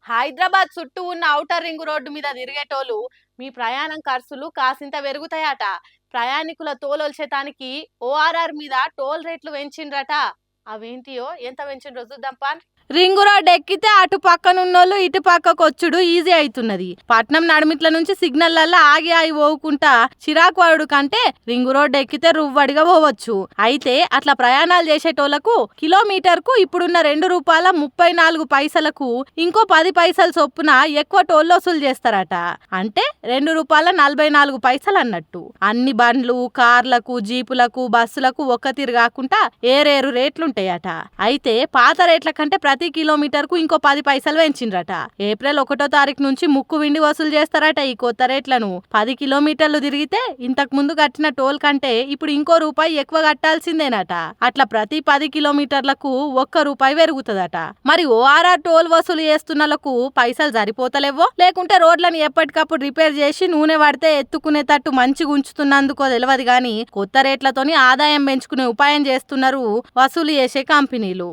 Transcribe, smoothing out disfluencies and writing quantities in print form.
హైదరాబాద్ చుట్టూ ఉన్న outer ring road మీద తిరిగేటోళ్ళు మీ ప్రయాణం ఖర్చులు కాసింత పెరుగుతాయట. ప్రయాణికుల తోలొల్చేతానికి ఓఆర్ఆర్ మీద టోల్ రేట్లు పెంచిండ్రట. అవేంటియో ఎంత పెంచిండ్రో చూద్దాంపా. రింగు రోడ్ ఎక్కితే అటు పక్కనున్నోళ్ళు ఇటు పక్కకొచ్చుడు ఈజీ అవుతున్నది. పట్నం నడిమిట్ల నుంచి సిగ్నల్లల్లా ఆగి ఆగి పోవుకుంటా చిరాకు పడుడు కంటే రింగు రోడ్ ఎక్కితే రువ్వడిగా పోవచ్చు. అయితే అట్లా ప్రయాణాలు చేసేటోళ్లకు కిలోమీటర్కు ఇప్పుడున్న ₹2.34 ఇంకో 10 పైసలు చొప్పున ఎక్కువ టోల్ వసూలు చేస్తారట. అంటే ₹2.44 అన్నట్టు. అన్ని బండ్లు, కార్లకు, జీపులకు, బస్సులకు ఒక్క తీరు కాకుండా ఏరేరు రేట్లుంటాయట. అయితే పాత రేట్ల కంటే ప్రతి కిలోమీటర్ కు ఇంకో 10 పైసలు పెంచిండ్రట. ఏప్రిల్ 1వ తారీఖు నుంచి ముక్కు విండి వసూలు చేస్తారట ఈ కొత్త రేట్లను. 10 కిలోమీటర్లు తిరిగితే ఇంతకు ముందు కట్టిన టోల్ కంటే ఇప్పుడు ఇంకో రూపాయి ఎక్కువ కట్టాల్సిందేనట. అట్లా ప్రతి 10 కిలోమీటర్లకు ₹1 పెరుగుతుందట. మరి ఓఆర్ఆర్ టోల్ వసూలు చేస్తున్నలకు పైసలు సరిపోతలేవో లేకుంటే రోడ్లను ఎప్పటికప్పుడు రిపేర్ చేసి నూనె పడితే ఎత్తుకునేటట్టు మంచిగా ఉంచుతున్నందుకో తెలియదు గాని కొత్త రేట్లతోని ఆదాయం పెంచుకునే ఉపాయం చేస్తున్నారు వసూలు చేసే కంపెనీలు.